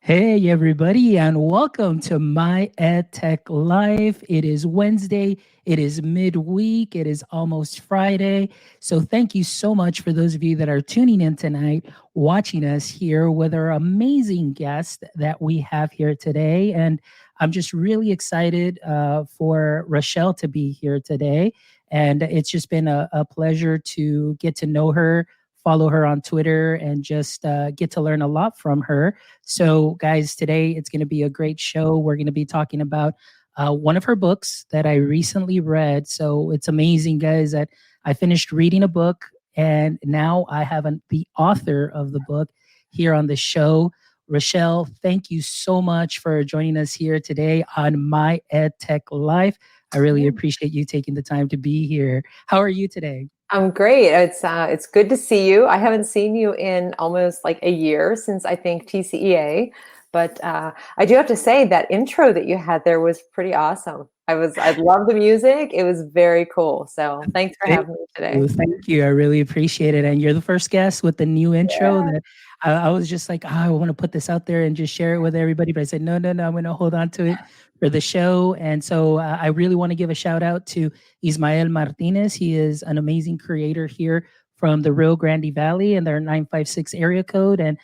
Hey, everybody, and welcome to My EdTech Life. It is Wednesday, it is midweek, it is almost Friday. So, thank you so much for those of you that are tuning in tonight, watching us here with our amazing guest that we have here today. And I'm just really excited for Rochelle to be here today. And it's just been a pleasure to get to know her, follow her on Twitter, and just get to learn a lot from her. So, guys, today it's going to be a great show. We're going to be talking about one of her books that I recently read. So, it's amazing, guys, that I finished reading a book and now I have the author of the book here on the show. Rochelle, thank you so much for joining us here today on My EdTech Life. I really appreciate you taking the time to be here. How are you today? I'm great. It's good to see you. I haven't seen you in almost like a year since I think TCEA, but I do have to say that intro that you had there was pretty awesome. I love the music. It was very cool. So thanks for Thank having me today. you. Thank you. I really appreciate it. And you're the first guest with the new intro Yeah. that I was just like, I want to put this out there and just share it with everybody. But I said, no, no, no, I'm going to hold on to it for the show. And so I really want to give a shout out to Ismael Martinez. He is an amazing creator here from the Rio Grande Valley and their 956 area code. And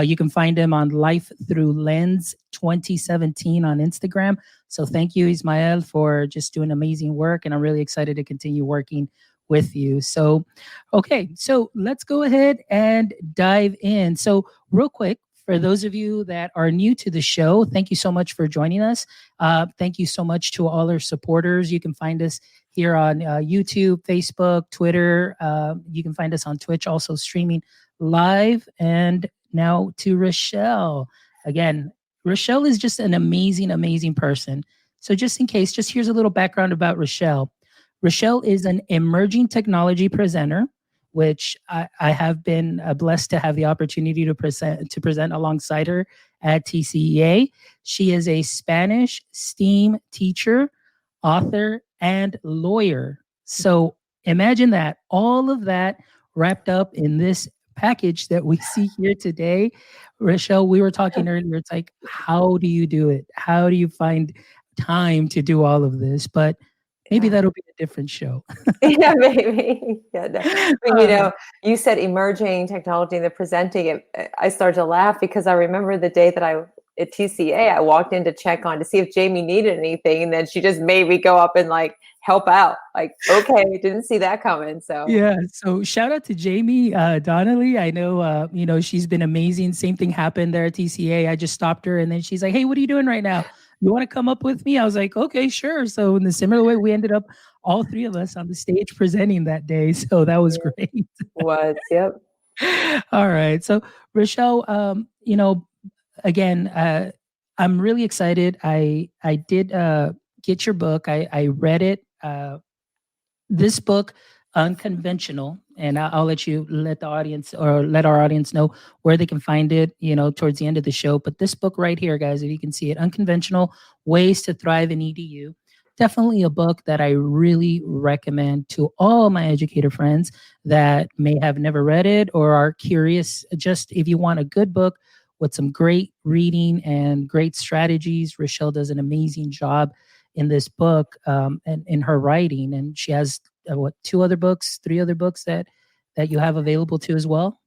you can find him on Life Through Lens 2017 on Instagram. So thank you, Ismael, for just doing amazing work. And I'm really excited to continue working with you. So, okay, so let's go ahead and dive in. So, real quick, for those of you that are new to the show, thank you so much for joining us. Thank you so much to all our supporters. You can find us here on YouTube, Facebook, Twitter. You can find us on Twitch, also streaming live. And now to Rochelle. Again, Rochelle is just an amazing, amazing person. So, just in case, just here's a little background about Rochelle. Rochelle is an emerging technology presenter, which I have been blessed to have the opportunity to present alongside her at TCEA. She is a Spanish STEAM teacher, author, and lawyer. So imagine that, all of that wrapped up in this package that we see here today. Rochelle, we were talking earlier. It's like, how do you do it? How do you find time to do all of this? But maybe Yeah. that'll be a different show. Yeah, maybe. Yeah, no. But, Uh, you said emerging technology and the presenting it. I started to laugh because I remember the day that at TCA, I walked in to check on to see if Jamie needed anything, and then she just made me go up and like help out. Like, okay, didn't see that coming. So yeah. So shout out to Jamie Donnelly. I know, she's been amazing. Same thing happened there at TCA. I just stopped her and then she's like, hey, what are you doing right now? You want to come up with me? I was like, okay, sure. So in the similar way, we ended up all three of us on the stage presenting that day. So that was yeah, great. was yep. All right. So Rochelle, again, I'm really excited. I did get your book. I read it. This book, Unconventional, and I'll let the audience or let our audience know where they can find it, towards the end of the show. But this book right here, guys, if you can see it, Unconventional Ways to Thrive in EDU. Definitely a book that I really recommend to all my educator friends that may have never read it or are curious. Just if you want a good book with some great reading and great strategies, Rochelle does an amazing job in this book, and in her writing. And she has three other books that you have available too as well.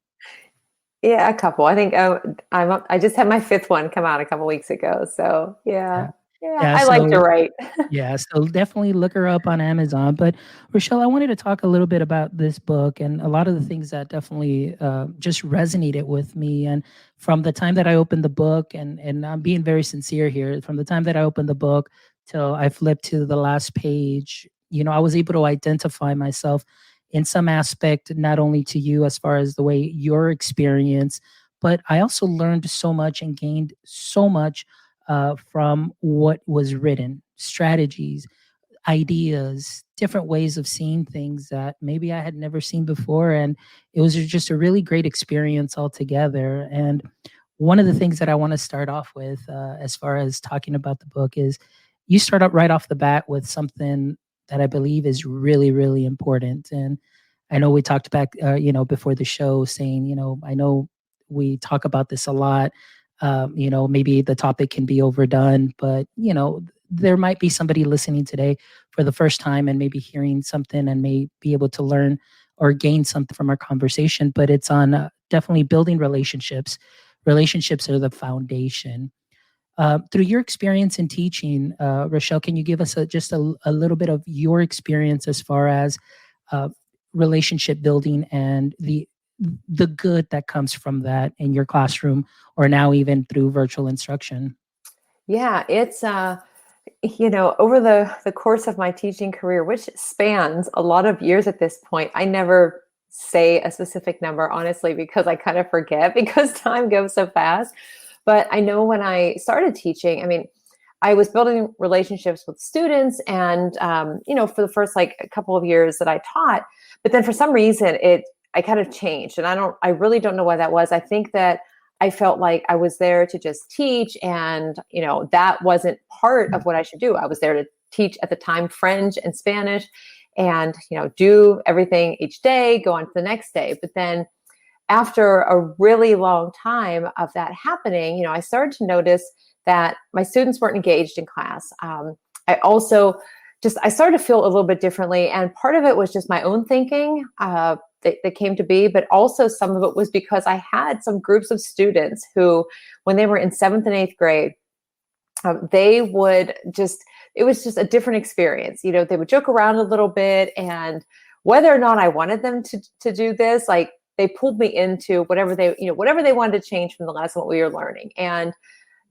Yeah, a couple. I think I just had my fifth one come out a couple weeks ago. So yeah, Yeah. yeah, Yeah. I like to So write. yeah, so definitely look her up on Amazon. But Rochelle, I wanted to talk a little bit about this book and a lot of the things that definitely just resonated with me. And from the time that I opened the book, and I'm being very sincere here, from the time that I opened the book till I flipped to the last page, I was able to identify myself in some aspect, not only to you as far as the way your experience, but I also learned so much and gained so much from what was written, strategies, ideas, different ways of seeing things that maybe I had never seen before. And it was just a really great experience altogether. And one of the things that I want to start off with, as far as talking about the book, is you start up right off the bat with something that I believe is really, really important. And I know we talked back, before the show saying, I know we talk about this a lot, Maybe the topic can be overdone, but there might be somebody listening today for the first time and maybe hearing something and may be able to learn or gain something from our conversation. But it's on definitely building relationships. Relationships are the foundation. Through your experience in teaching, Rochelle, can you give us just a little bit of your experience as far as uh, relationship building and the good that comes from that in your classroom or now even through virtual instruction? Yeah, it's over the course of my teaching career, which spans a lot of years at this point, I never say a specific number, honestly, because I kind of forget because time goes so fast. But I know when I started teaching, I mean, I was building relationships with students, and for the first like a couple of years that I taught, but then for some reason I kind of changed, and I really don't know why that was. I think that I felt like I was there to just teach, and that wasn't part of what I should do. I was there to teach at the time French and Spanish, and do everything each day, go on to the next day. But then after a really long time of that happening, I started to notice that my students weren't engaged in class. I also I started to feel a little bit differently, and part of it was just my own thinking that came to be, but also some of it was because I had some groups of students who, when they were in 7th and 8th grade, they would it was just a different experience. They would joke around a little bit, and whether or not I wanted them to do this, like they pulled me into whatever they wanted to change from the lesson, what we were learning. And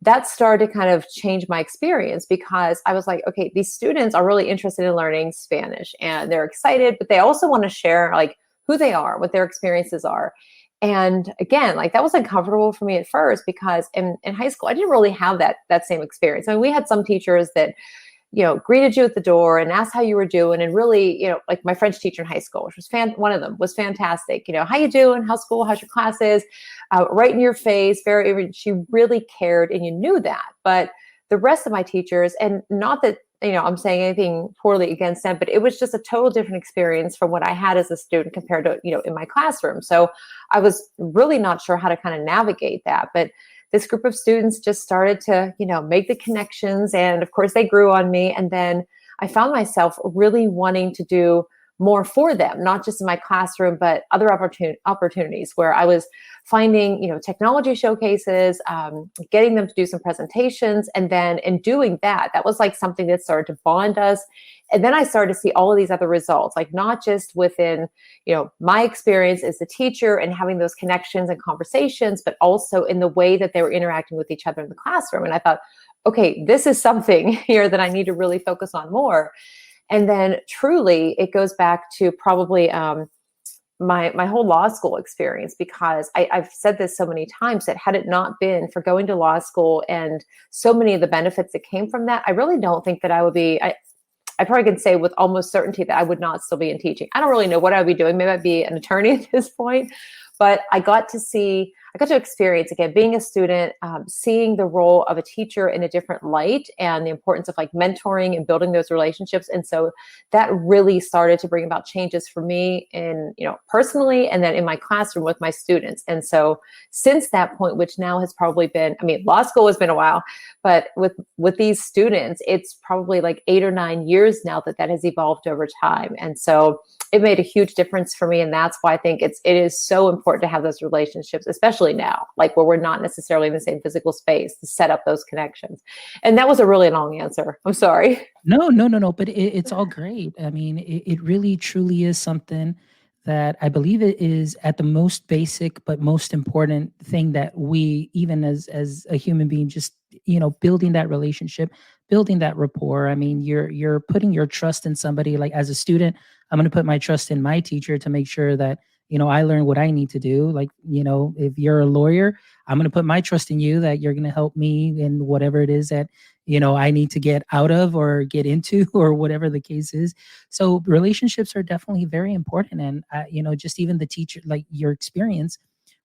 that started to kind of change my experience, because I was like, okay, these students are really interested in learning Spanish and they're excited, but they also want to share like who they are, what their experiences are. And again, like that was uncomfortable for me at first, because in high school, I didn't really have that same experience. I mean, we had some teachers that greeted you at the door and asked how you were doing. And really, like my French teacher in high school, which was one of them was fantastic. How you doing? How's school? How's your classes? Right in your face. She really cared, and you knew that. But the rest of my teachers, and not that, I'm saying anything poorly against them, but it was just a total different experience from what I had as a student compared to, in my classroom. So I was really not sure how to kind of navigate that. But this group of students just started to, make the connections. And of course, they grew on me. And then I found myself really wanting to do more for them, not just in my classroom, but other opportunities where I was finding, technology showcases, getting them to do some presentations. And then in doing that, that was like something that started to bond us. And then I started to see all of these other results, like not just within, my experience as a teacher and having those connections and conversations, but also in the way that they were interacting with each other in the classroom. And I thought, okay, this is something here that I need to really focus on more. And then truly, it goes back to probably my whole law school experience, because I've said this so many times that had it not been for going to law school and so many of the benefits that came from that, I really don't think that I would be. I probably can say with almost certainty that I would not still be in teaching. I don't really know what I would be doing. Maybe I'd be an attorney at this point. But I got to experience, again, being a student, seeing the role of a teacher in a different light, and the importance of like mentoring and building those relationships. And so that really started to bring about changes for me in, personally, and then in my classroom with my students. And so since that point, which now has probably been, I mean, law school has been a while, but with these students, it's probably like 8 or 9 years now that has evolved over time. And so it made a huge difference for me. And that's why I think it is so important to have those relationships, especially now, like where we're not necessarily in the same physical space, to set up those connections. And that was a really long answer. I'm sorry. No. But it's all great. I mean, it really truly is something that I believe it is at the most basic but most important thing that we, even as a human being, just building that relationship, building that rapport. I mean, you're putting your trust in somebody. Like as a student, I'm going to put my trust in my teacher to make sure that I learn what I need to do. Like if you're a lawyer, I'm going to put my trust in you that you're going to help me in whatever it is that I need to get out of or get into or whatever the case is. So relationships are definitely very important. And, just even the teacher, like your experience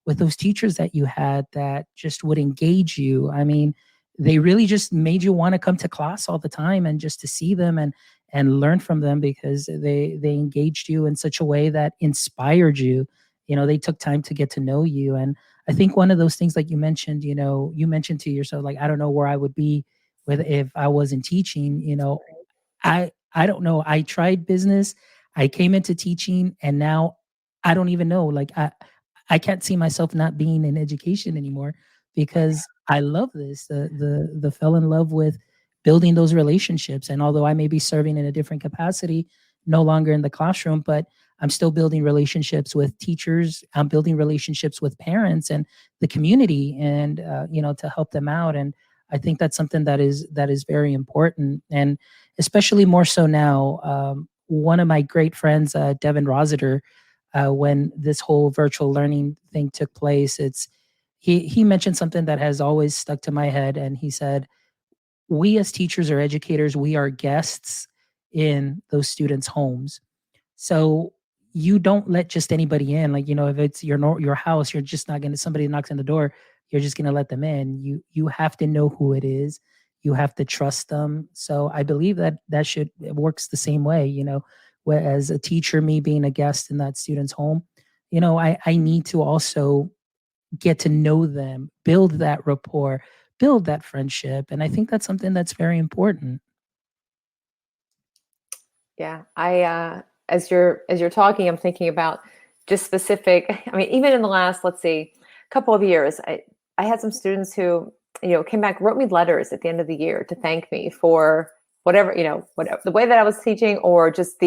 with those teachers that you had that just would engage you. I mean, they really just made you want to come to class all the time and just to see them and learn from them, because they engaged you in such a way that inspired you. They took time to get to know you. And I think one of those things, like you mentioned, you mentioned to yourself, like, I don't know where I would be with if I wasn't teaching. I don't know. I tried business. I came into teaching, and now I don't even know. Like, I can't see myself not being in education anymore because I love this. The fell in love with building those relationships. And although I may be serving in a different capacity, no longer in the classroom, but I'm still building relationships with teachers. I'm building relationships with parents and the community, and to help them out. And I think that's something that is very important, and especially more so now. One of my great friends, Devin Rossiter, when this whole virtual learning thing took place, he mentioned something that has always stuck to my head, and he said, "We as teachers or educators, we are guests in those students' homes. So you don't let just anybody in. Like, if it's your house, you're just not gonna somebody knocks on the door, you're just gonna let them in. You have to know who it is. You have to trust them. So I believe that it works the same way, where as a teacher, me being a guest in that student's home, I need to also get to know them, build that rapport, build that friendship. And I think that's something that's very important. Yeah, as you're talking, I'm thinking about just specific. I mean, even in the last, let's see, couple of years, I had some students who came back, wrote me letters at the end of the year to thank me for whatever, whatever the way that I was teaching, or just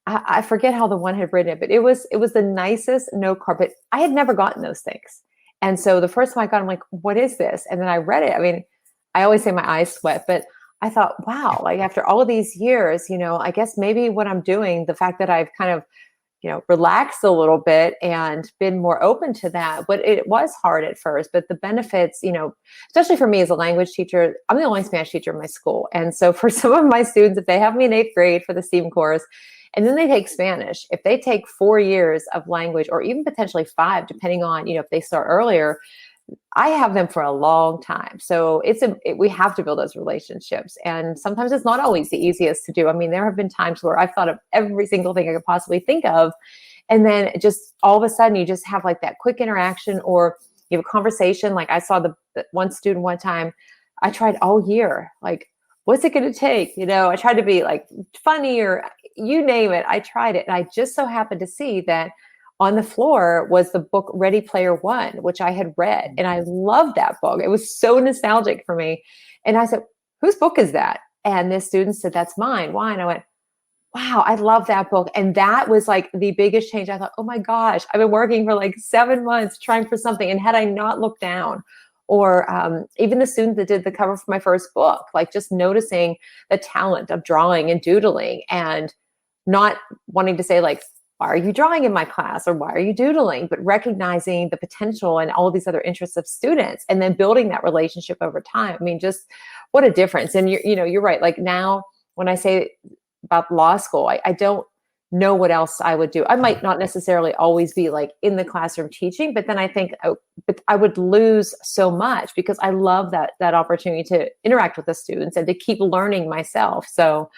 I forget how the one had written it, but it was the nicest note card. But I had never gotten those things, and so the first time I got, I'm like, what is this? And then I read it. I mean, I always say my eyes sweat, but I thought, wow, like after all of these years, I guess maybe what I'm doing, the fact that I've kind of, relaxed a little bit and been more open to that. But it was hard at first, but the benefits, especially for me as a language teacher, I'm the only Spanish teacher in my school. And so for some of my students, if they have me in 8th grade for the STEAM course, and then they take Spanish, if they take 4 years of language, or even potentially 5, depending on, if they start earlier, I have them for a long time. So we have to build those relationships. And sometimes it's not always the easiest to do. I mean, there have been times where I've thought of every single thing I could possibly think of. And then just all of a sudden you just have like that quick interaction, or you have a conversation. Like I saw the one student one time, I tried all year, like, what's it going to take? I tried to be like funny, or you name it. I tried it. And I just so happened to see that on the floor was the book Ready Player One, which I had read. And I loved that book. It was so nostalgic for me. And I said, whose book is that? And this student said, that's mine. Why? And I went, wow, I love that book. And that was like the biggest change. I thought, oh my gosh, I've been working for like 7 months trying for something. And had I not looked down, or even the student that did the cover for my first book, like just noticing the talent of drawing and doodling, and not wanting to say like, why are you drawing in my class, or why are you doodling, but recognizing the potential and all these other interests of students, and then building that relationship over time. I mean, just what a difference. And you're right. Like now when I say about law school, I don't know what else I would do. I might not necessarily always be like in the classroom teaching, but then I think, but I would lose so much, because I love that opportunity to interact with the students and to keep learning myself. So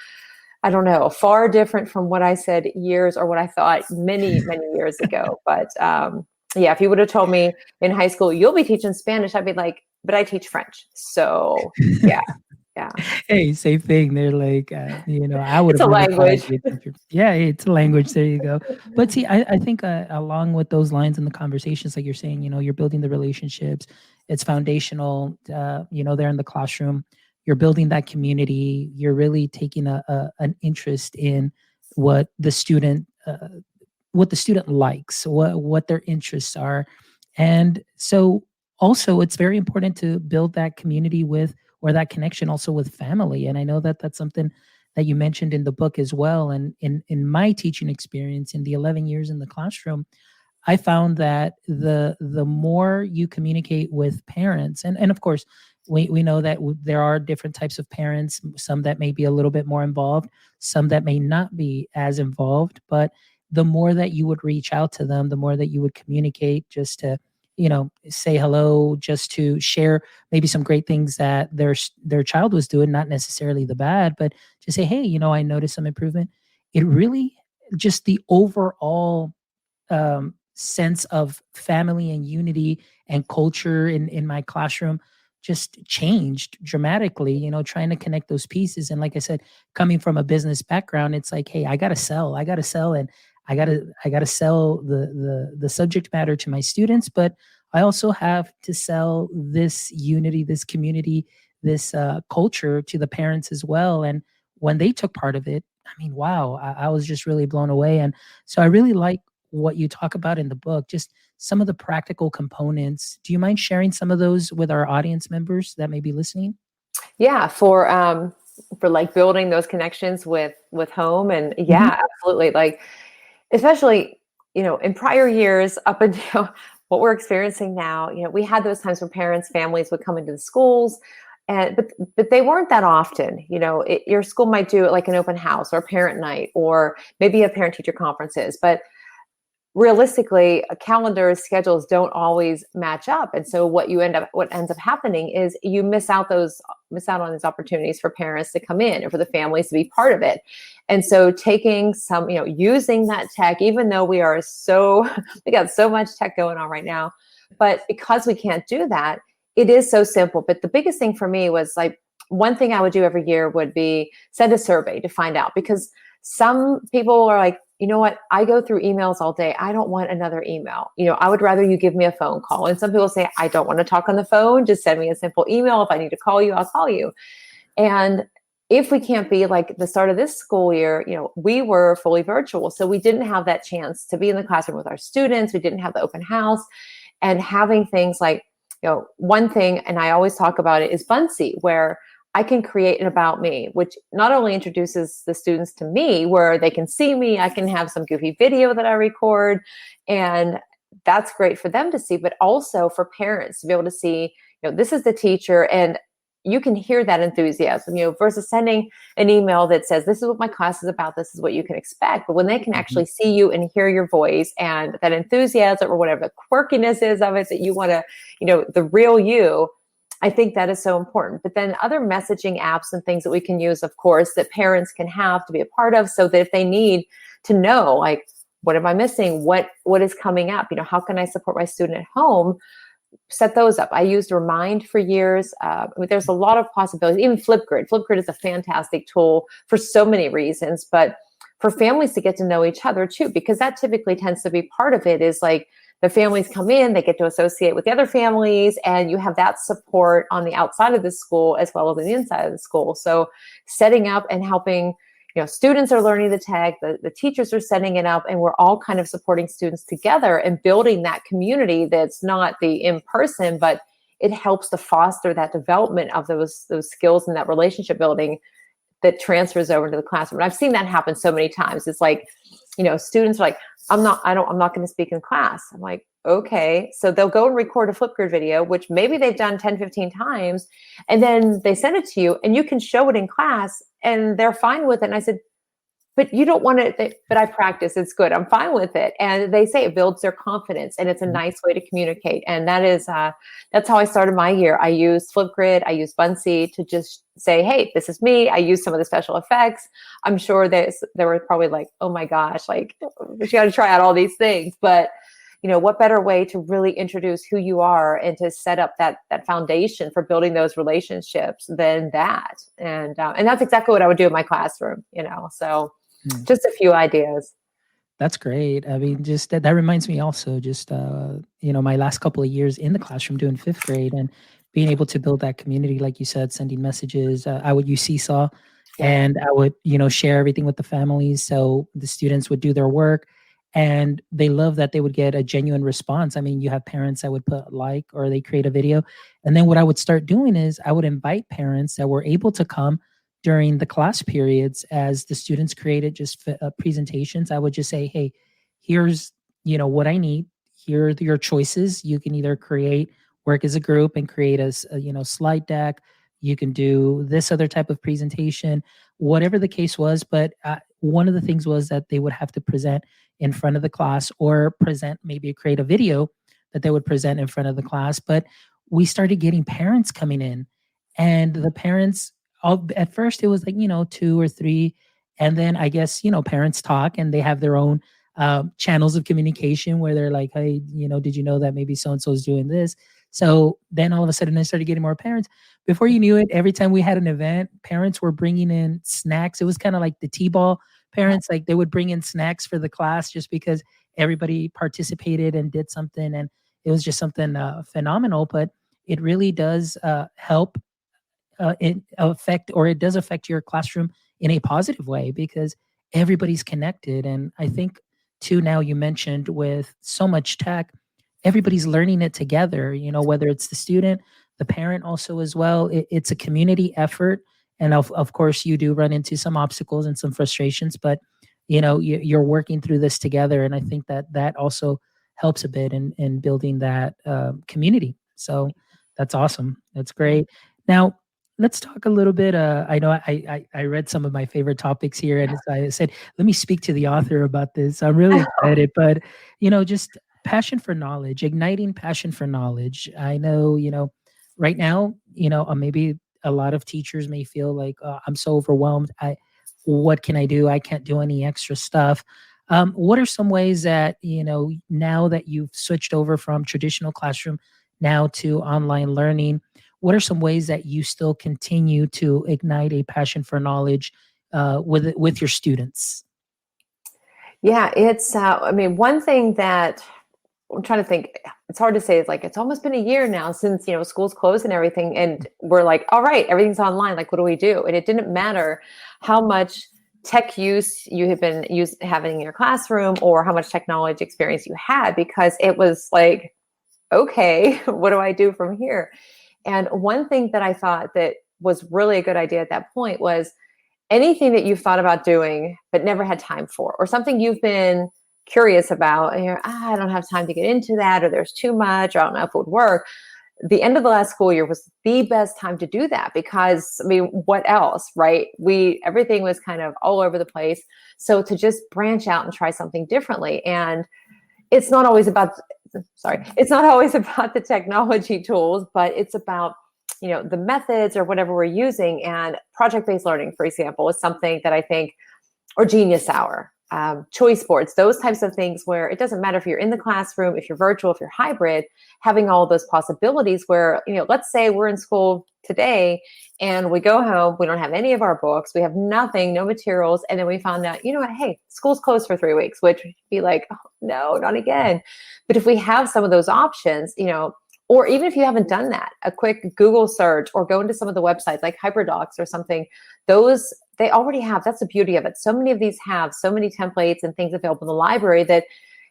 I don't know, far different from what I said years, or what I thought many, many years ago. But yeah, if you would have told me in high school, you'll be teaching Spanish, I'd be like, but I teach French. So yeah, yeah. Hey, same thing. They're like, I would It's have a never thought I'd language. be a teacher. Yeah, it's a language. There you go. But see, I think along with those lines in the conversations, like you're saying, you're building the relationships. It's foundational. They're in the classroom. You're building that community. You're really taking an interest in what the student uh, what the student likes, what their interests are. And so also it's very important to build that community with, or that connection also with, family. And I know that that's something that you mentioned in the book as well. And in my teaching experience in the 11 years in the classroom, I found that the more you communicate with parents, and of course, we know that there are different types of parents, some that may be a little bit more involved, some that may not be as involved, but the more that you would reach out to them, the more that you would communicate, just to say hello, just to share maybe some great things that their child was doing, not necessarily the bad, but just say, hey, I noticed some improvement. It really, just the overall sense of family and unity and culture in my classroom just changed dramatically, trying to connect those pieces. And like I said, coming from a business background, it's like, hey, I gotta sell, and I gotta sell the subject matter to my students, but I also have to sell this unity, this community, this culture to the parents as well. And when they took part of it, I mean, wow, I was just really blown away. And so I really like what you talk about in the book, just some of the practical components. Do you mind sharing some of those with our audience members that may be listening? Yeah, for like building those connections with home, and Mhm. yeah, absolutely. Like, especially, in prior years up until what we're experiencing now, we had those times when parents, families would come into the schools, and but they weren't that often. Your school might do like an open house or a parent night, or maybe a parent teacher conferences, but realistically, calendars, schedules don't always match up. And so what ends up happening is you miss out on these opportunities for parents to come in and for the families to be part of it. And so taking some, using that tech, even though we got so much tech going on right now, but because we can't do that, it is so simple. But the biggest thing for me was like, one thing I would do every year would be send a survey to find out, because some people are like, you know what, I go through emails all day. I don't want another email. I would rather you give me a phone call. And some people say, I don't want to talk on the phone. Just send me a simple email. If I need to call you, I'll call you. And if we can't be like the start of this school year, we were fully virtual. So we didn't have that chance to be in the classroom with our students. We didn't have the open house, and having things like, one thing, and I always talk about it, is Bunsy, where I can create an about me, which not only introduces the students to me, where they can see me, I can have some goofy video that I record, and that's great for them to see, but also for parents to be able to see, this is the teacher, and you can hear that enthusiasm, versus sending an email that says, this is what my class is about, this is what you can expect. But when they can Mhm. actually see you and hear your voice and that enthusiasm, or whatever the quirkiness is of it, that you want to, the real you, I think that is so important. But then other messaging apps and things that we can use, of course, that parents can have to be a part of, so that if they need to know, like, what am I missing? What is coming up? How can I support my student at home? Set those up. I used Remind for years. There's a lot of possibilities. Even Flipgrid. Flipgrid is a fantastic tool for so many reasons, but for families to get to know each other too, because that typically tends to be part of it, is like the families come in, they get to associate with the other families, and you have that support on the outside of the school as well as on the inside of the school. So setting up and helping, students are learning the tech, the teachers are setting it up, and we're all kind of supporting students together and building that community that's not the in-person, but it helps to foster that development of those skills and that relationship building that transfers over to the classroom. And I've seen that happen so many times. It's like, students are like, I'm not going to speak in class. I'm like, okay. So they'll go and record a Flipgrid video, which maybe they've done 10, 15 times. And then they send it to you and you can show it in class and they're fine with it. And I said, but you don't want it, but I practice, it's good, I'm fine with it. And they say it builds their confidence, and it's a nice way to communicate. And that's how I started my year. I used Flipgrid, I used Bunsy to just say, hey, this is me. I used some of the special effects. I'm sure there were probably like, oh my gosh, like, we got to try out all these things. But what better way to really introduce who you are and to set up that foundation for building those relationships than that. And that's exactly what I would do in my classroom, so Mm. just a few ideas. That's great. I mean, just that reminds me also, just my last couple of years in the classroom doing fifth grade and being able to build that community, like you said, sending messages. I would use Seesaw, Yeah. and I would, share everything with the families. So the students would do their work, and they love that they would get a genuine response. I mean, you have parents that would put like, or they create a video. And then what I would start doing is I would invite parents that were able to come during the class periods as the students created just presentations. I would just say, hey, here's, what I need. Here are your choices. You can either work as a group and create a slide deck. You can do this other type of presentation, whatever the case was. But one of the things was that they would have to present in front of the class, or create a video that they would present in front of the class. But we started getting parents coming in, and the parents, at first it was like, two or three. And then I guess, parents talk and they have their own channels of communication where they're like, hey, did you know that maybe so and so is doing this? So then all of a sudden I started getting more parents. Before you knew it, every time we had an event, parents were bringing in snacks. It was kind of like the T-ball parents, like they would bring in snacks for the class just because everybody participated and did something. And it was just something phenomenal, but it really does help it does affect your classroom in a positive way because everybody's connected. And I think too, now you mentioned with so much tech, everybody's learning it together, whether it's the student, the parent also as well. It's a community effort. And of course you do run into some obstacles and some frustrations, but you're working through this together. And I think that also helps a bit in building that community. So that's awesome. That's great. Now, let's talk a little bit. I know I read some of my favorite topics here, and I said, let me speak to the author about this. I'm really excited, but just passion for knowledge, igniting passion for knowledge. I know, right now, maybe a lot of teachers may feel like I'm so overwhelmed. What can I do? I can't do any extra stuff. What are some ways that now that you've switched over from traditional classroom now to online learning? What are some ways that you still continue to ignite a passion for knowledge with your students? Yeah, it's, one thing that I'm trying to think, it's hard to say, it's like, it's almost been a year now since, school's closed and everything. And we're like, all right, everything's online. Like, what do we do? And it didn't matter how much tech use you had been having in your classroom or how much technology experience you had, because it was like, okay, what do I do from here? And one thing that I thought that was really a good idea at that point was anything that you've thought about doing but never had time for, or something you've been curious about and you're, I don't have time to get into that, or there's too much, or I don't know if it would work. The end of the last school year was the best time to do that because, what else, right? Everything was kind of all over the place. So to just branch out and try something differently. And it's not always about the technology tools, but it's about the methods or whatever we're using. And project-based learning, for example, is something that I think, or Genius Hour, choice boards, those types of things where it doesn't matter if you're in the classroom, if you're virtual, if you're hybrid, having all those possibilities where, let's say we're in school today and we go home, we don't have any of our books, we have nothing, no materials. And then we found out, what, hey, school's closed for 3 weeks, which would be like, oh, no, not again. But if we have some of those options, or even if you haven't done that, a quick Google search or go into some of the websites like HyperDocs or something, those they already have. That's the beauty of it. So many of these have so many templates and things available in the library that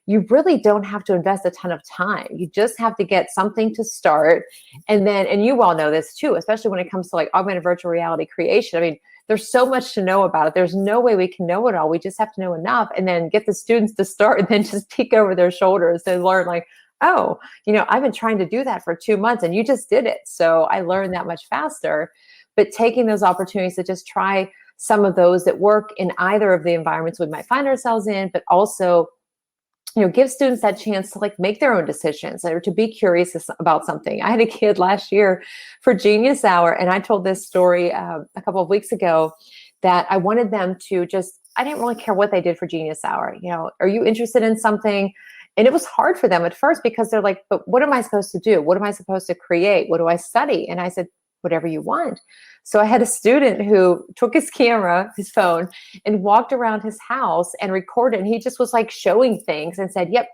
you really don't have to invest a ton of time. You just have to get something to start. And you all know this too, especially when it comes to like augmented virtual reality creation. There's so much to know about it. There's no way we can know it all. We just have to know enough and then get the students to start and then just peek over their shoulders and learn like, oh, I've been trying to do that for 2 months and you just did it. So I learned that much faster. But taking those opportunities to just try some of those that work in either of the environments we might find ourselves in, but also, give students that chance to like make their own decisions or to be curious about something. I had a kid last year for Genius Hour, and I told this story a couple of weeks ago that I wanted them to I didn't really care what they did for Genius Hour. Are you interested in something? And it was hard for them at first because they're like, but what am I supposed to do? What am I supposed to create? What do I study? And I said, whatever you want. So I had a student who took his camera, his phone, and walked around his house and recorded. And he just was like showing things and said, yep,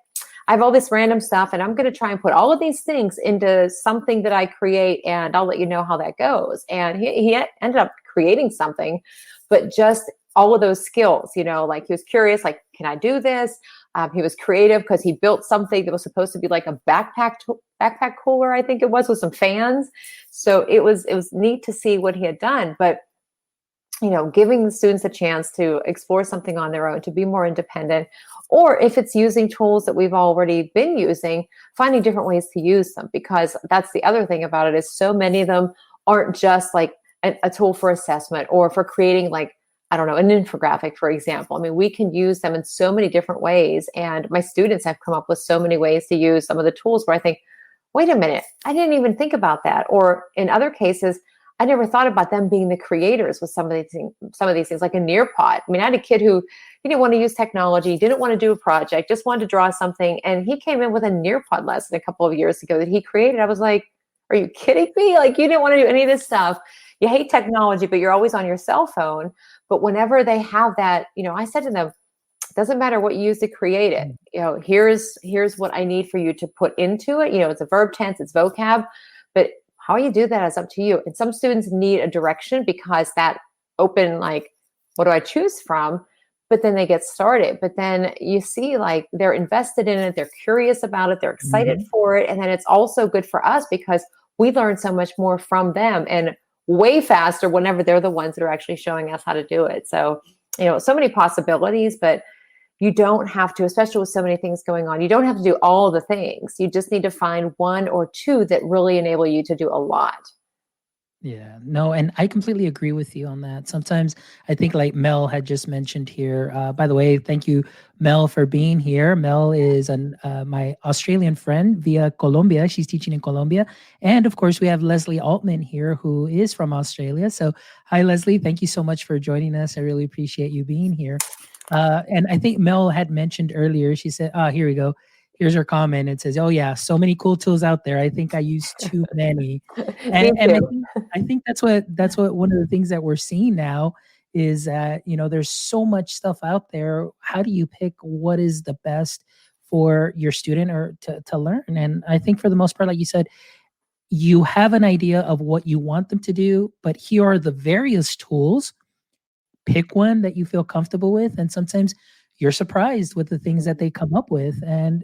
I have all this random stuff and I'm going to try and put all of these things into something that I create and I'll let you know how that goes. And he ended up creating something, but just all of those skills, like he was curious, like, can I do this? He was creative because he built something that was supposed to be like a backpack cooler, I think it was, with some fans. So it was neat to see what he had done. But giving the students a chance to explore something on their own, to be more independent, or if it's using tools that we've already been using, finding different ways to use them. Because that's the other thing about it is so many of them aren't just like a tool for assessment or for creating like, I don't know, an infographic, for example. We can use them in so many different ways. And my students have come up with so many ways to use some of the tools where I think, wait a minute, I didn't even think about that. Or in other cases, I never thought about them being the creators with some of these things, like a Nearpod. I mean, I had a kid who he didn't want to use technology, didn't want to do a project, just wanted to draw something. And he came in with a Nearpod lesson a couple of years ago that he created. I was like, are you kidding me? Like, you didn't want to do any of this stuff. You hate technology, but you're always on your cell phone. But whenever they have that, I said to them, it doesn't matter what you use to create it. Here's what I need for you to put into it. It's a verb tense, it's vocab, but how you do that is up to you. And some students need a direction because that open, like, what do I choose from? But then they get started. But then you see, like, they're invested in it, they're curious about it, they're excited for it. And then it's also good for us because we learn so much more from them and way faster whenever they're the ones that are actually showing us how to do it. So, so many possibilities, but you don't have to, especially with so many things going on, you don't have to do all the things. You just need to find one or two that really enable you to do a lot. Yeah, no, and I completely agree with you on that. Sometimes I think, like Mel had just mentioned here. By the way, thank you, Mel, for being here. Mel is my Australian friend via Colombia. She's teaching in Colombia, and of course, we have Leslie Altman here, who is from Australia. So, hi, Leslie. Thank you so much for joining us. I really appreciate you being here. And I think Mel had mentioned earlier. She said, here we go. Here's her comment. It says, "Oh yeah, so many cool tools out there. I think I use too many." Me And too. I think that's what one of the things that we're seeing now is that, there's so much stuff out there. How do you pick what is the best for your student or to learn? And I think for the most part, like you said, you have an idea of what you want them to do, but here are the various tools. Pick one that you feel comfortable with, and sometimes you're surprised with the things that they come up with. And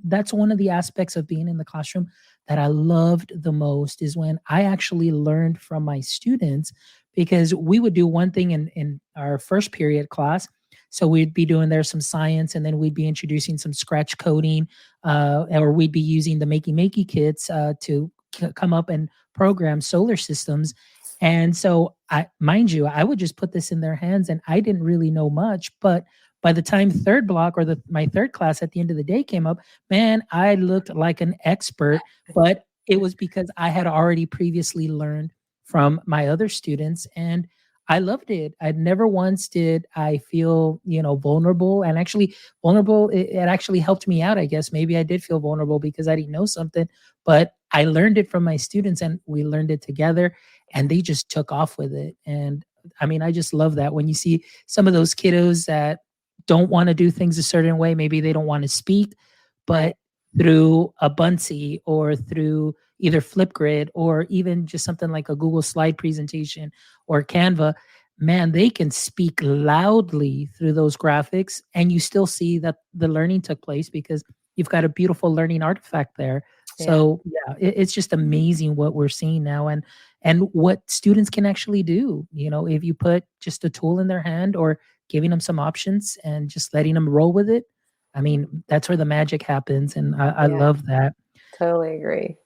that's one of the aspects of being in the classroom that I loved the most, is when I actually learned from my students, because we would do one thing in our first period class. So we'd be doing there some science, and then we'd be introducing some scratch coding, or we'd be using the makey kits to come up and program solar systems. And so, mind you, I would just put this in their hands, and I didn't really know much. But by the time third block, or my third class at the end of the day came up, man, I looked like an expert. But it was because I had already previously learned from my other students, and I loved it. I never once did I feel, vulnerable. And actually, vulnerable, it actually helped me out, I guess. Maybe I did feel vulnerable because I didn't know something, but I learned it from my students, and we learned it together, and they just took off with it. And I mean, I just love that when you see some of those kiddos that don't want to do things a certain way. Maybe they don't want to speak, but through a Bunsy or through either Flipgrid or even just something like a Google slide presentation or Canva, man, they can speak loudly through those graphics, and you still see that the learning took place because you've got a beautiful learning artifact there. So yeah, it's just amazing what we're seeing now, and what students can actually do. If you put just a tool in their hand, or giving them some options and just letting them roll with it. I mean, that's where the magic happens, and I love that. Totally agree.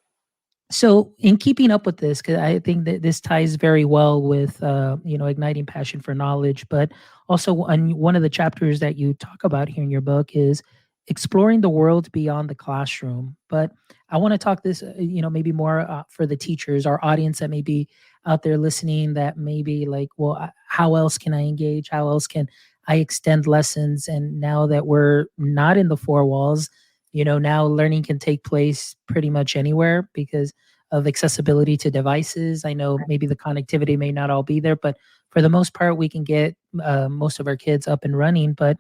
So, in keeping up with this, because I think that this ties very well with, igniting passion for knowledge, but also one of the chapters that you talk about here in your book is exploring the world beyond the classroom. But I want to talk this, maybe more for the teachers, our audience that may be out there listening, that may be like, well, how else can I engage? How else can I extend lessons? And now that we're not in the four walls, now learning can take place pretty much anywhere because of accessibility to devices. I know maybe the connectivity may not all be there, but for the most part, we can get most of our kids up and running. But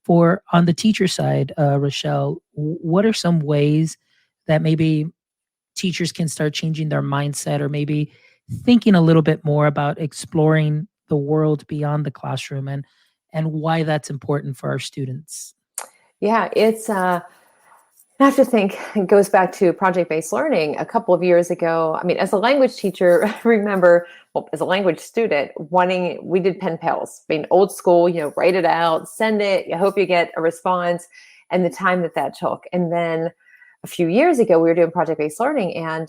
on the teacher side, Rochelle, what are some ways that maybe teachers can start changing their mindset, or maybe thinking a little bit more about exploring the world beyond the classroom, and why that's important for our students? Yeah, it's I have to think, it goes back to project-based learning a couple of years ago. I mean, as a language teacher, I remember, well, as a language student, we did pen pals. I mean, old school, write it out, send it, you hope you get a response, and the time that took. And then a few years ago, we were doing project-based learning, and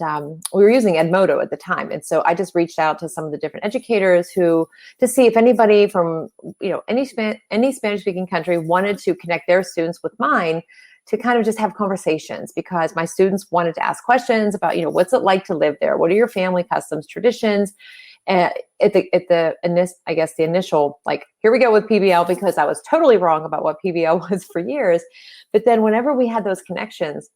we were using Edmodo at the time. And so I just reached out to some of the different educators to see if anybody from, any Spanish-speaking country wanted to connect their students with mine to kind of just have conversations, because my students wanted to ask questions about, what's it like to live there? What are your family customs, traditions? And I guess the initial, like, here we go with PBL, because I was totally wrong about what PBL was for years. But then whenever we had those connections,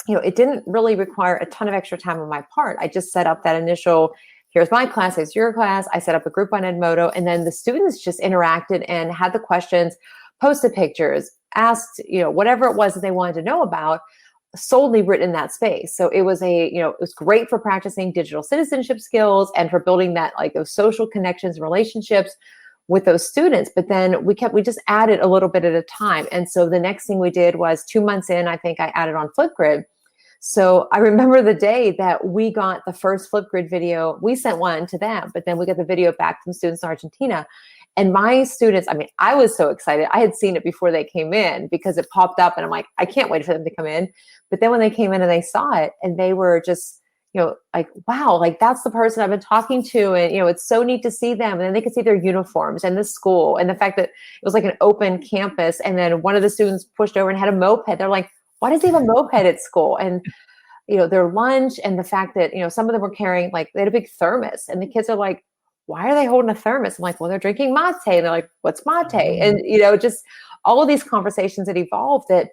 it didn't really require a ton of extra time on my part. I just set up that initial, here's my class, here's your class. I set up a group on Edmodo, and then the students just interacted and had the questions, posted pictures, asked, whatever it was that they wanted to know about, solely written in that space. So it was it was great for practicing digital citizenship skills and for building that, like, those social connections and relationships with those students. But then we just added a little bit at a time. And so the next thing we did was 2 months in, I think I added on Flipgrid. So I remember the day that we got the first Flipgrid video. We sent one to them, but then we got the video back from students in Argentina. And my students, I was so excited. I had seen it before they came in because it popped up, and I'm like, I can't wait for them to come in. But then when they came in and they saw it, and they were just, like, wow, like, that's the person I've been talking to. And, it's so neat to see them. And then they could see their uniforms and the school, and the fact that it was like an open campus. And then one of the students pushed over and had a moped. They're like, why does he have a moped at school? And, their lunch, and the fact that, some of them were carrying, like, they had a big thermos, and the kids are like, why are they holding a thermos? I'm like, well, they're drinking mate. And they're like, what's mate? And, just all of these conversations that evolved, that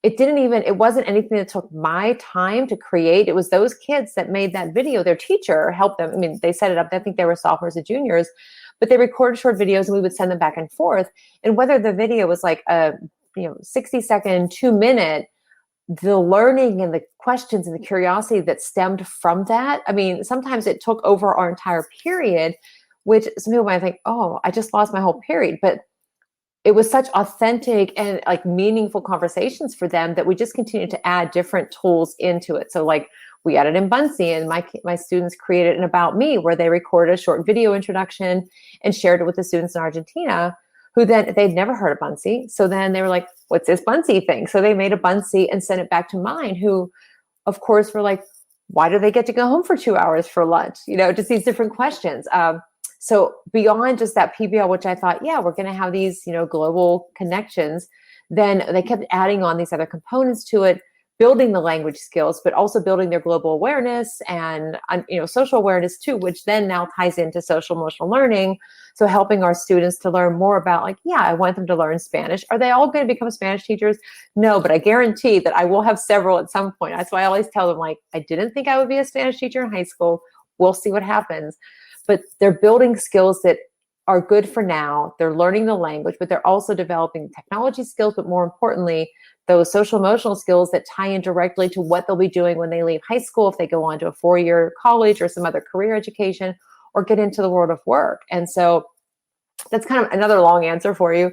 it wasn't anything that took my time to create. It was those kids that made that video. Their teacher helped them. They set it up. I think they were sophomores and juniors, but they recorded short videos, and we would send them back and forth. And whether the video was like a, 60-second, 2-minute, the learning and the questions and the curiosity that stemmed from that. Sometimes it took over our entire period, which some people might think, oh, I just lost my whole period. But it was such authentic and, like, meaningful conversations for them that we just continued to add different tools into it. So, like, we added in Bunsey, and my students created an About Me, where they recorded a short video introduction and shared it with the students in Argentina, who then, they'd never heard of Bunsey. So then they were like, what's this Bunsey thing? So they made a Bunsey and sent it back to mine, who, of course, were like, why do they get to go home for 2 hours for lunch? Just these different questions. So beyond just that PBL, which I thought, yeah, we're going to have these, global connections, then they kept adding on these other components to it, building the language skills, but also building their global awareness and, social awareness too, which then now ties into social emotional learning. So helping our students to learn more about, like, yeah, I want them to learn Spanish. Are they all going to become Spanish teachers? No, but I guarantee that I will have several at some point. That's why I always tell them, like, I didn't think I would be a Spanish teacher in high school. We'll see what happens. But they're building skills that are good for now. They're learning the language, but they're also developing technology skills, but more importantly, those social emotional skills that tie in directly to what they'll be doing when they leave high school, if they go on to a 4-year college or some other career education, or get into the world of work. And so that's kind of another long answer for you,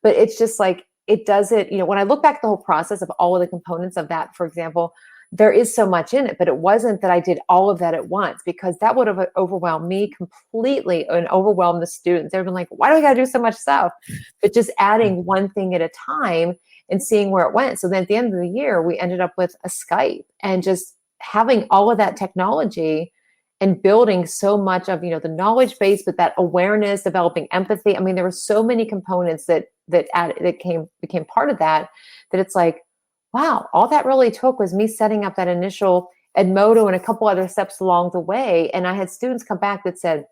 but it's just like, it does it, when I look back at the whole process of all of the components of that, for example, there is so much in it, but it wasn't that I did all of that at once, because that would have overwhelmed me completely and overwhelmed the students. They've been like, why do I got to do so much stuff? But just adding one thing at a time and seeing where it went. So then at the end of the year, we ended up with a Skype, and just having all of that technology and building so much of, the knowledge base, but that awareness, developing empathy. There were so many components that became part of that it's like, wow, all that really took was me setting up that initial Edmodo and a couple other steps along the way. And I had students come back that said,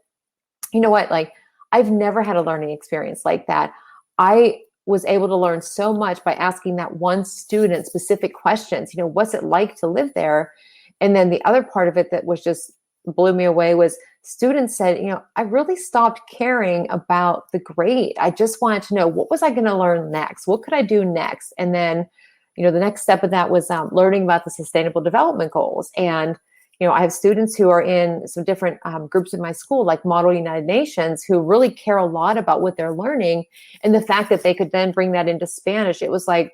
you know what, like, I've never had a learning experience like that. I was able to learn so much by asking that one student specific questions. What's it like to live there? And then the other part of it that was just blew me away was students said, I really stopped caring about the grade. I just wanted to know, what was I going to learn next? What could I do next? And then, the next step of that was learning about the Sustainable Development Goals. And, I have students who are in some different groups in my school, like Model United Nations, who really care a lot about what they're learning. And the fact that they could then bring that into Spanish, it was like,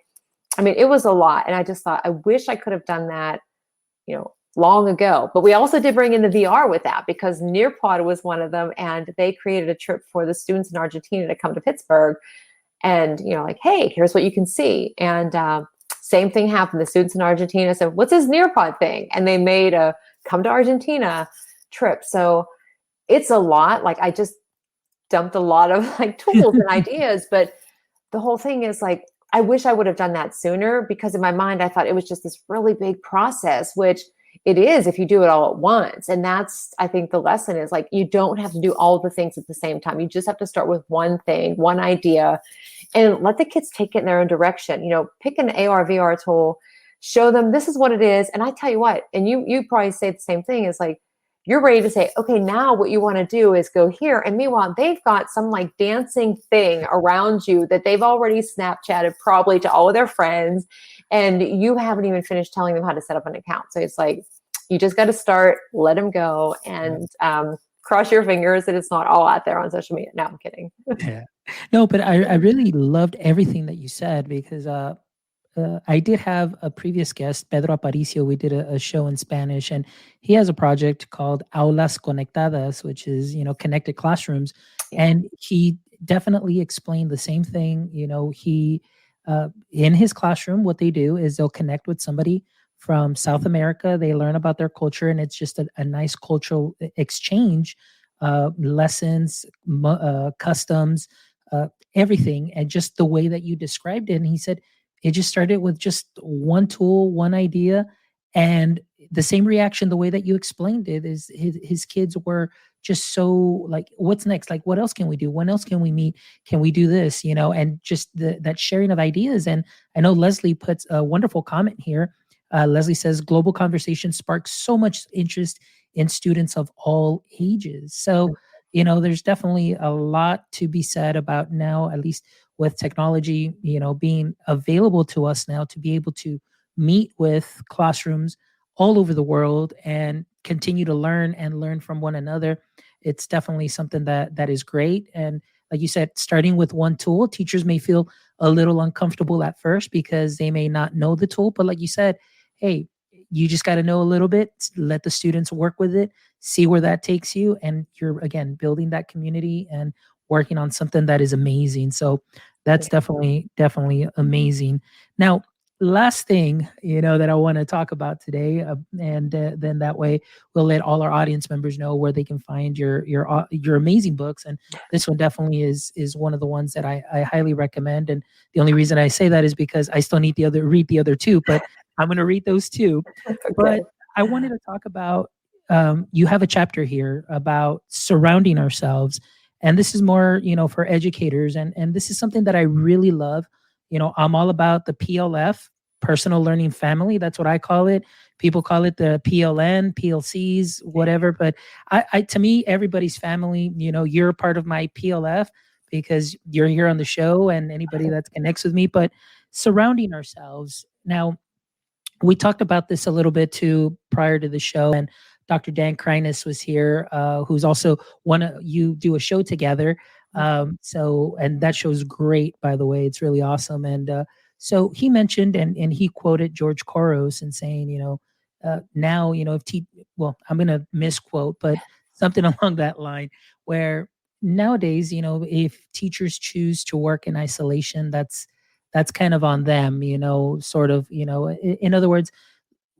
it was a lot. And I just thought, I wish I could have done that, long ago. But we also did bring in the VR with that, because Nearpod was one of them. And they created a trip for the students in Argentina to come to Pittsburgh. And, like, hey, here's what you can see. And same thing happened. The students in Argentina said, what's this Nearpod thing? And they made a come to Argentina trip. So it's a lot. Like, I just dumped a lot of, like, tools and ideas, but the whole thing is, like, I wish I would have done that sooner, because in my mind, I thought it was just this really big process, which it is if you do it all at once. And that's, I think the lesson is like, you don't have to do all the things at the same time. You just have to start with one thing, one idea, and let the kids take it in their own direction. Pick an AR, VR tool, show them this is what it is. And I tell you what, and you probably say the same thing, is like, you're ready to say, okay, now what you want to do is go here. And meanwhile, they've got some like dancing thing around you that they've already Snapchatted probably to all of their friends. And you haven't even finished telling them how to set up an account. So it's like, you just got to start, let them go, and cross your fingers that it's not all out there on social media. No, I'm kidding. Yeah. No, but I really loved everything that you said, because I did have a previous guest, Pedro Aparicio. We did a show in Spanish, and he has a project called Aulas Conectadas, which is, connected classrooms. Yeah. And he definitely explained the same thing. He, in his classroom, what they do is they'll connect with somebody from South America. They learn about their culture, and it's just a nice cultural exchange, lessons, customs, everything. And just the way that you described it. And he said, it just started with just one tool, one idea, and the same reaction. The way that you explained it is his kids were just so like, what's next? Like, what else can we do? When else can we meet? Can we do this? And just that sharing of ideas. And I know Leslie puts a wonderful comment here. Leslie says, global conversation sparks so much interest in students of all ages. So, there's definitely a lot to be said about now, at least with technology, being available to us now, to be able to meet with classrooms all over the world and continue to learn and learn from one another. It's definitely something that is great. And like you said, starting with one tool, teachers may feel a little uncomfortable at first because they may not know the tool. But like you said, hey, you just got to know a little bit, let the students work with it, see where that takes you. And you're, again, building that community and working on something that is amazing. So that's definitely amazing. Now, last thing, that I want to talk about today, and then that way we'll let all our audience members know where they can find your amazing books. And this one definitely is one of the ones that I highly recommend. And the only reason I say that is because I still need read the other two, but I'm going to read those too. Okay. But I wanted to talk about, you have a chapter here about surrounding ourselves. And this is more, for educators. And this is something that I really love. I'm all about the PLF, personal learning family. That's what I call it. People call it the PLN, PLCs, whatever. But to me, everybody's family. You're a part of my PLF because you're here on the show, and anybody that connects with me. But surrounding ourselves. Now, we talked about this a little bit too prior to the show, and Dr. Dan Kreines was here, who's also you do a show together. And that show's great, by the way. It's really awesome. And so he mentioned, and he quoted George Koros and saying, now, well, I'm going to misquote, but something along that line, where nowadays, if teachers choose to work in isolation, that's kind of on them, sort of, in other words,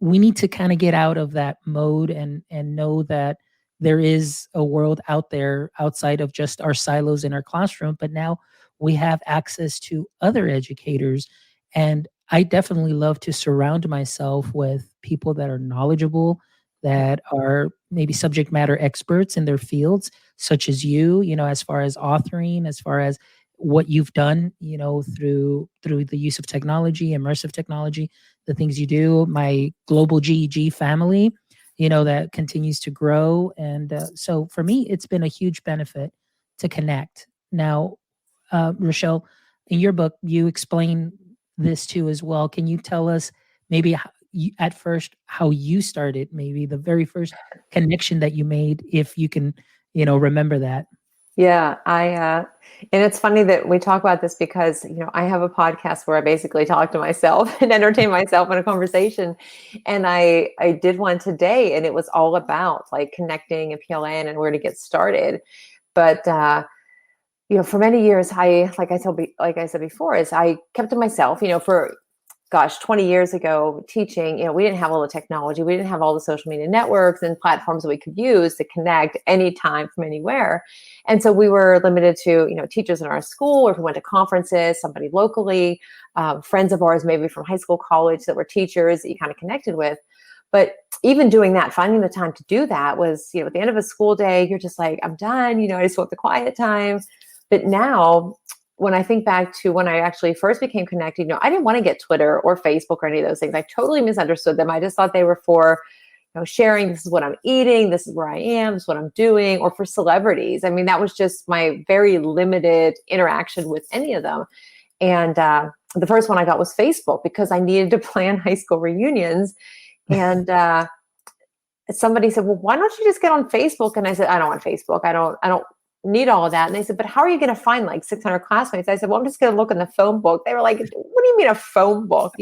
we need to kind of get out of that mode and know that there is a world out there outside of just our silos in our classroom. But now we have access to other educators. And I definitely love to surround myself with people that are knowledgeable, that are maybe subject matter experts in their fields, such as you, as far as authoring, as far as what you've done, through the use of technology, immersive technology, the things you do, my global GEG family, that continues to grow. And so for me, it's been a huge benefit to connect. Now, Rochelle, in your book, you explain this too as well. Can you tell us maybe at first how you started, maybe the very first connection that you made, if you can, remember that? Yeah, and it's funny that we talk about this because, I have a podcast where I basically talk to myself and entertain myself in a conversation. And I did one today, and it was all about like connecting and PLN and where to get started. But, for many years, like I said before, is I kept to myself, for gosh, 20 years ago teaching, we didn't have all the technology. We didn't have all the social media networks and platforms that we could use to connect anytime from anywhere. And so we were limited to, teachers in our school, or if we went to conferences, somebody locally, friends of ours, maybe from high school, college, that were teachers that you kind of connected with. But even doing that, finding the time to do that was, at the end of a school day, you're just like, I'm done, I just want the quiet time. But now, when I think back to when I actually first became connected, I didn't want to get Twitter or Facebook or any of those things. I totally misunderstood them. I just thought they were for, sharing, this is what I'm eating, this is where I am, this is what I'm doing, or for celebrities. I mean, that was just my very limited interaction with any of them. And the first one I got was Facebook, because I needed to plan high school reunions. And somebody said, well, why don't you just get on Facebook? And I said, I don't want Facebook. I don't need all of that. And they said, but how are you going to find like 600 classmates? I said, well, I'm just going to look in the phone book. They were like, what do you mean a phone book?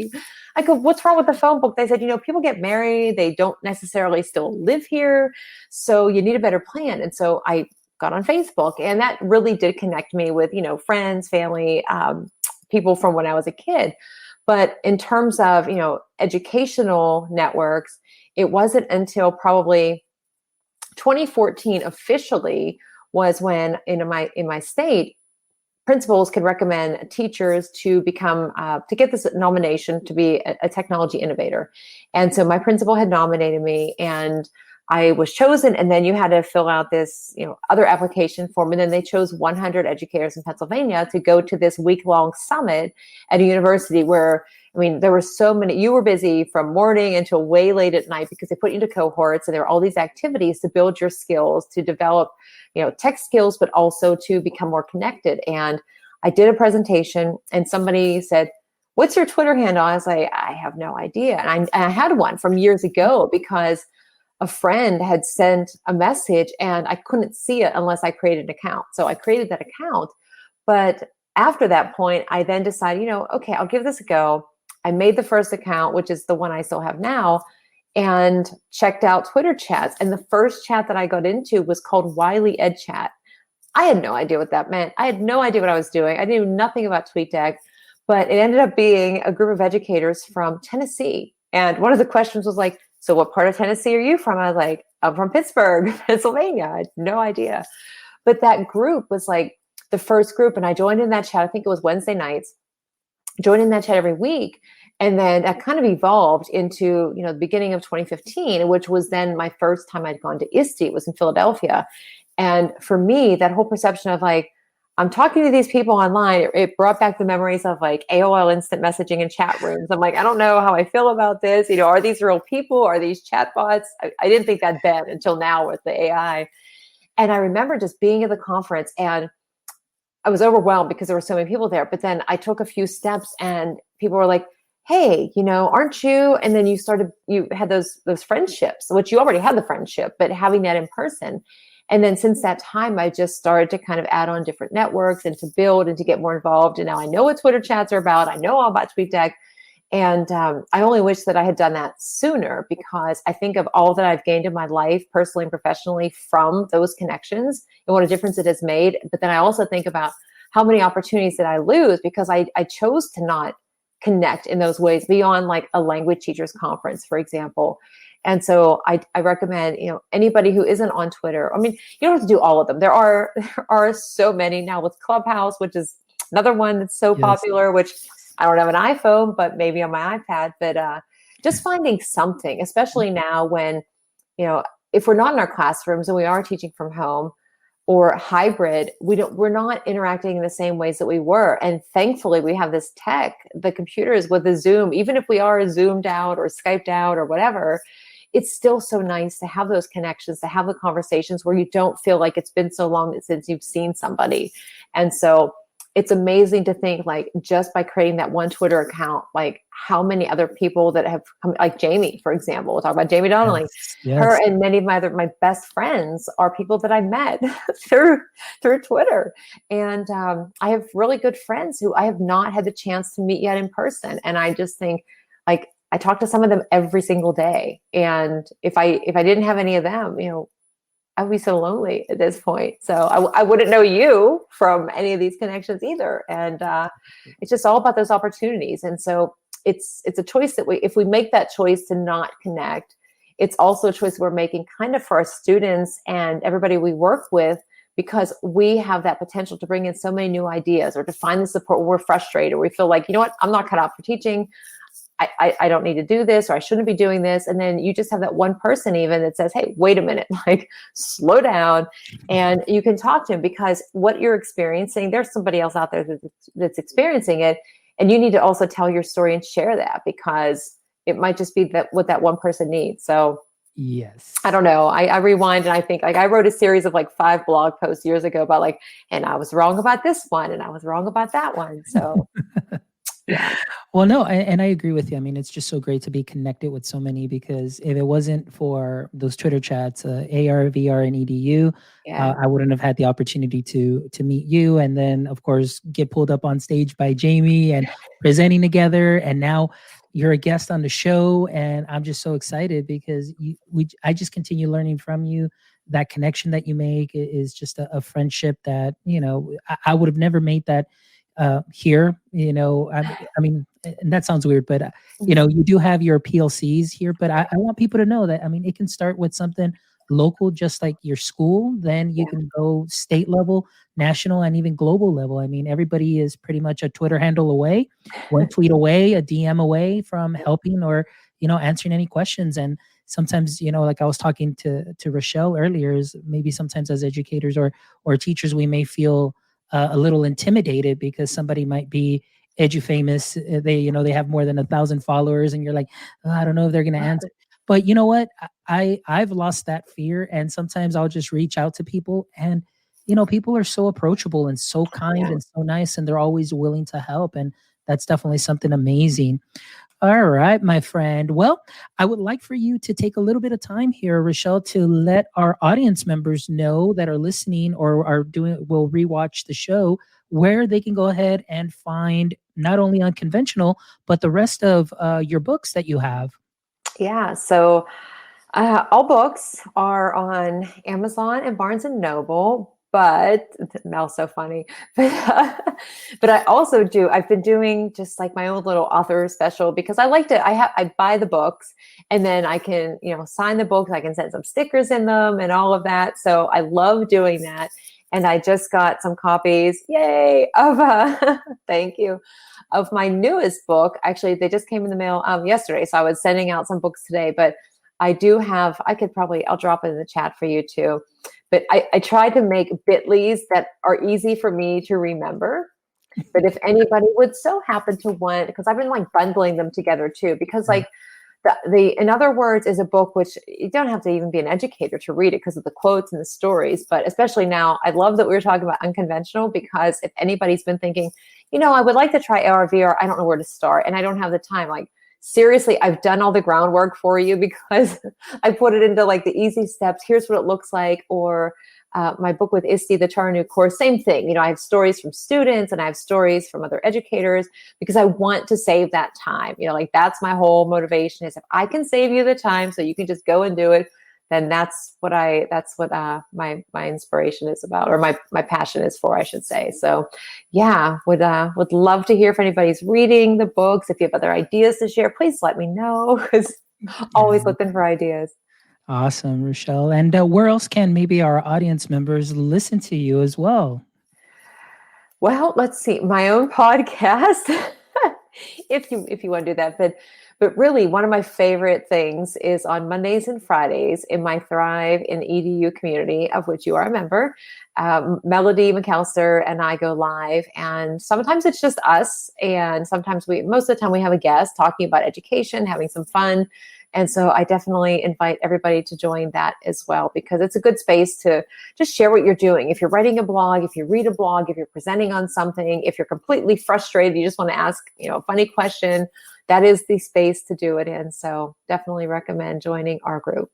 I go, what's wrong with the phone book? They said, people get married. They don't necessarily still live here. So you need a better plan. And so I got on Facebook, and that really did connect me with, friends, family, people from when I was a kid. But in terms of, educational networks, it wasn't until probably 2014 officially was when in my state, principals could recommend teachers to become to get this nomination to be a technology innovator. And so my principal had nominated me, and I was chosen. And then you had to fill out this other application form, and then they chose 100 educators in Pennsylvania to go to this week-long summit at a university where, there were so many. You were busy from morning until way late at night, because they put you into cohorts, and there were all these activities to build your skills, to develop, tech skills, but also to become more connected. And I did a presentation, and somebody said, what's your Twitter handle? I was like, I have no idea. And I had one from years ago, because a friend had sent a message and I couldn't see it unless I created an account. So I created that account. But after that point, I then decided, okay, I'll give this a go. I made the first account, which is the one I still have now, and checked out Twitter chats. And the first chat that I got into was called Wiley Ed Chat. I had no idea what that meant. I had no idea what I was doing. I knew nothing about TweetDeck, but it ended up being a group of educators from Tennessee. And one of the questions was like, so what part of Tennessee are you from? I was like, I'm from Pittsburgh, Pennsylvania. I had no idea. But that group was like the first group. And I joined in that chat. I think it was Wednesday nights. Joined in that chat every week. And then that kind of evolved into, the beginning of 2015, which was then my first time I'd gone to ISTE. It was in Philadelphia. And for me, that whole perception of like, I'm talking to these people online, it brought back the memories of like AOL instant messaging and chat rooms. I'm like, I don't know how I feel about this. Are these real people? Are these chatbots? I didn't think that then until now with the AI. And I remember just being at the conference, and I was overwhelmed because there were so many people there. But then I took a few steps, and people were like, hey, aren't you? And then you had those friendships, which you already had the friendship, but having that in person. And then since that time, I just started to kind of add on different networks and to build and to get more involved. And now I know what Twitter chats are about. I know all about TweetDeck. And I only wish that I had done that sooner, because I think of all that I've gained in my life, personally and professionally, from those connections and what a difference it has made. But then I also think about how many opportunities did I lose because I chose to not connect in those ways beyond like a language teachers conference, for example. And so I recommend, anybody who isn't on Twitter, you don't have to do all of them. There are so many now with Clubhouse, which is another one that's so popular, which I don't have an iPhone, but maybe on my iPad. But just finding something, especially now when, if we're not in our classrooms and we are teaching from home or hybrid, we're not interacting in the same ways that we were. And thankfully we have this tech, the computers with the Zoom, even if we are Zoomed out or Skyped out or whatever, it's still so nice to have those connections, to have the conversations where you don't feel like it's been so long since you've seen somebody. And so it's amazing to think, like, just by creating that one Twitter account, like how many other people that have come, like Jamie, for example, we'll talk about Jamie Donnelly. Yes. Her and many of my best friends are people that I met through Twitter. And I have really good friends who I have not had the chance to meet yet in person. And I just think, like, I talk to some of them every single day. And if I didn't have any of them, I would be so lonely at this point. So I wouldn't know you from any of these connections either. And it's just all about those opportunities. And so it's a choice that if we make that choice to not connect, it's also a choice we're making kind of for our students and everybody we work with, because we have that potential to bring in so many new ideas or to find the support when we're frustrated, or we feel like, you know what, I'm not cut out for teaching. I don't need to do this, or I shouldn't be doing this. And then you just have that one person even that says, hey, wait a minute, like slow down. And you can talk to him, because what you're experiencing, there's somebody else out there that's experiencing it. And you need to also tell your story and share that, because it might just be that what that one person needs. So Yes. I don't know. I rewind and I think, like, I wrote a series of like 5 blog posts years ago about like, and I was wrong about this one and I was wrong about that one. So yeah. Well, no, and I agree with you. I mean, it's just so great to be connected with so many, because if it wasn't for those Twitter chats, AR, VR, and EDU, Yeah. I wouldn't have had the opportunity to meet you, and then of course get pulled up on stage by Jamie and presenting together, and now you're a guest on the show, and I'm just so excited because I just continue learning from you. That connection that you make is just a friendship that I would have never made that here. I mean, and that sounds weird, but you do have your PLCs here, but I want people to know that, I mean, it can start with something local, just like your school, then you can go state level, national, and even global level. I mean, everybody is pretty much a Twitter handle away, one tweet away, a DM away from helping or, answering any questions. And sometimes, like I was talking to Rochelle earlier, is maybe sometimes as educators or teachers, we may feel a little intimidated because somebody might be famous. They have more than 1,000 followers, and you're like, oh, I don't know if they're going to answer. But you know what? I've lost that fear, and sometimes I'll just reach out to people, and people are so approachable and so kind and so nice, and they're always willing to help, and that's definitely something amazing. All right, my friend. Well, I would like for you to take a little bit of time here, Rochelle, to let our audience members know that are listening or will rewatch the show, where they can go ahead and find not only Unconventional, but the rest of your books that you have. Yeah. So all books are on Amazon and Barnes and Noble, but Mel's so funny. But I also I've been doing just like my own little author special, because I like to, I buy the books and then I can, sign the books. I can send some stickers in them and all of that. So I love doing that. And I just got some copies, yay, of, thank you, of my newest book. Actually, they just came in the mail yesterday. So I was sending out some books today, but I do have, I'll drop it in the chat for you too. But I try to make bit.lys that are easy for me to remember. But if anybody would so happen to want, because I've been like bundling them together too, because like the in other words is a book which you don't have to even be an educator to read it because of the quotes and the stories. But especially now, I love that we were talking about Unconventional, because if anybody's been thinking, I would like to try AR, VR, I don't know where to start and I don't have the time. Like, seriously, I've done all the groundwork for you, because I put it into like the easy steps. Here's what it looks like. Or my book with ISTE, the Charnu course, same thing. I have stories from students and I have stories from other educators, because I want to save that time. Like, that's my whole motivation, is if I can save you the time so you can just go and do it, then that's what my inspiration is about, or my passion is for, I should say. So yeah, would love to hear if anybody's reading the books. If you have other ideas to share, please let me know, because always looking for ideas. Awesome, Rochelle. And where else can maybe our audience members listen to you as well? Well, let's see, my own podcast, if you want to do that. But really, one of my favorite things is on Mondays and Fridays in my Thrive in EDU community, of which you are a member. Melody McAllister and I go live, and sometimes it's just us, and sometimes most of the time we have a guest talking about education, having some fun. And so I definitely invite everybody to join that as well, because it's a good space to just share what you're doing. If you're writing a blog, if you read a blog, if you're presenting on something, if you're completely frustrated, you just want to ask, a funny question, that is the space to do it in. So definitely recommend joining our group.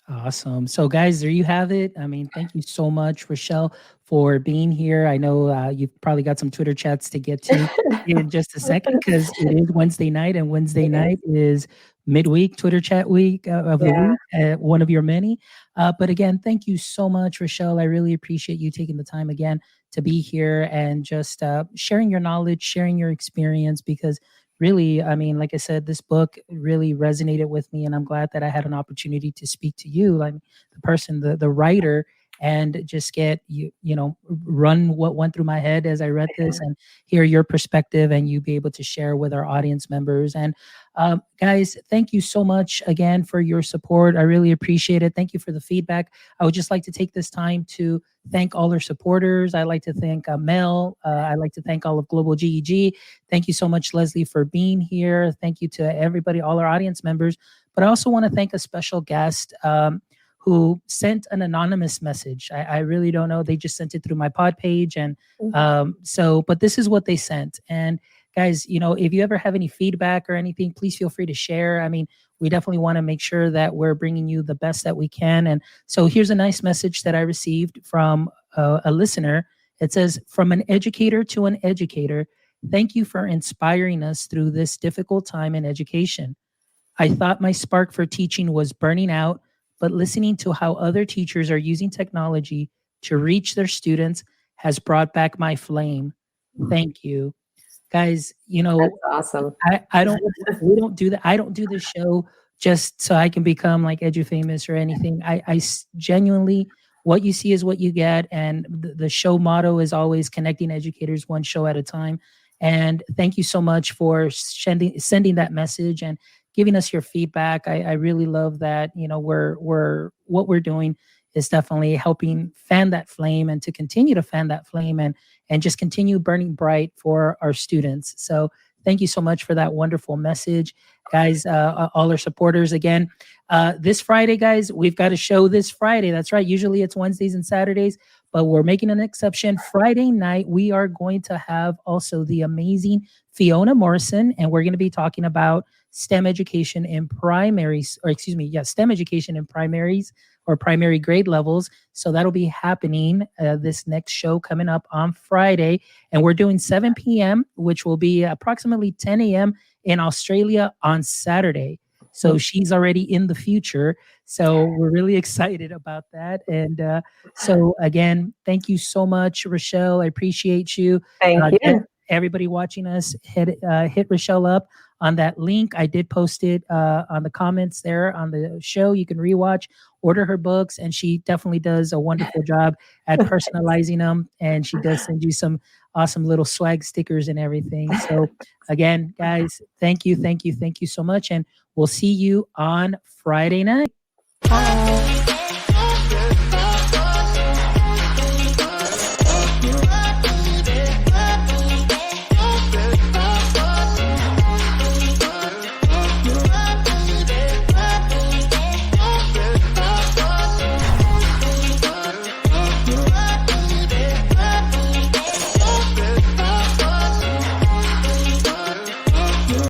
Awesome. So, guys, there you have it. I mean, thank you so much, Rochelle, for being here. I know you've probably got some Twitter chats to get to in just a second, because it is Wednesday night, and Wednesday night is midweek Twitter chat week of the week, one of your many. But again, thank you so much, Rochelle. I really appreciate you taking the time again to be here and just sharing your knowledge, sharing your experience, because really, I mean, like I said, this book really resonated with me, and I'm glad that I had an opportunity to speak to you, like the person, the writer, and just get you, run what went through my head as I read this, and hear your perspective, and you be able to share with our audience members. And guys, thank you so much again for your support. I really appreciate it. Thank you for the feedback. I would just like to take this time to thank all our supporters. I'd like to thank Mel. I'd like to thank all of Global GEG. Thank you so much, Leslie, for being here. Thank you to everybody, all our audience members. But I also want to thank a special guest who sent an anonymous message. I really don't know. They just sent it through my pod page. And but this is what they sent. And guys, if you ever have any feedback or anything, please feel free to share. I mean, we definitely want to make sure that we're bringing you the best that we can. And so here's a nice message that I received from a listener. It says, "From an educator to an educator, thank you for inspiring us through this difficult time in education. I thought my spark for teaching was burning out, but listening to how other teachers are using technology to reach their students has brought back my flame. Thank you." Guys, That's awesome. I don't we don't do that. I don't do this show just so I can become like edu famous or anything. Genuinely, what you see is what you get, and the show motto is always connecting educators one show at a time. And thank you so much for sending that message and giving us your feedback. I really love that. We're what we're doing is definitely helping fan that flame, and to continue to fan that flame, and just continue burning bright for our students. So thank you so much for that wonderful message, guys. All our supporters again. This Friday, guys, we've got a show this Friday. That's right. Usually it's Wednesdays and Saturdays, but we're making an exception. Friday night, we are going to have also the amazing Fiona Morrison, and we're going to be talking about STEM education in primaries, or excuse me, STEM education in primaries or primary grade levels. So that'll be happening this next show coming up on Friday. And we're doing 7 p.m., which will be approximately 10 a.m. in Australia on Saturday. So she's already in the future. So we're really excited about that. And so again, thank you so much, Rochelle. I appreciate you. Thank you. Everybody watching us, hit Rochelle up on that link. I did post it on the comments there on the show. You can rewatch, order her books, and she definitely does a wonderful job at personalizing them. And she does send you some awesome little swag stickers and everything. So again, guys, thank you so much. And we'll see you on Friday night. Bye.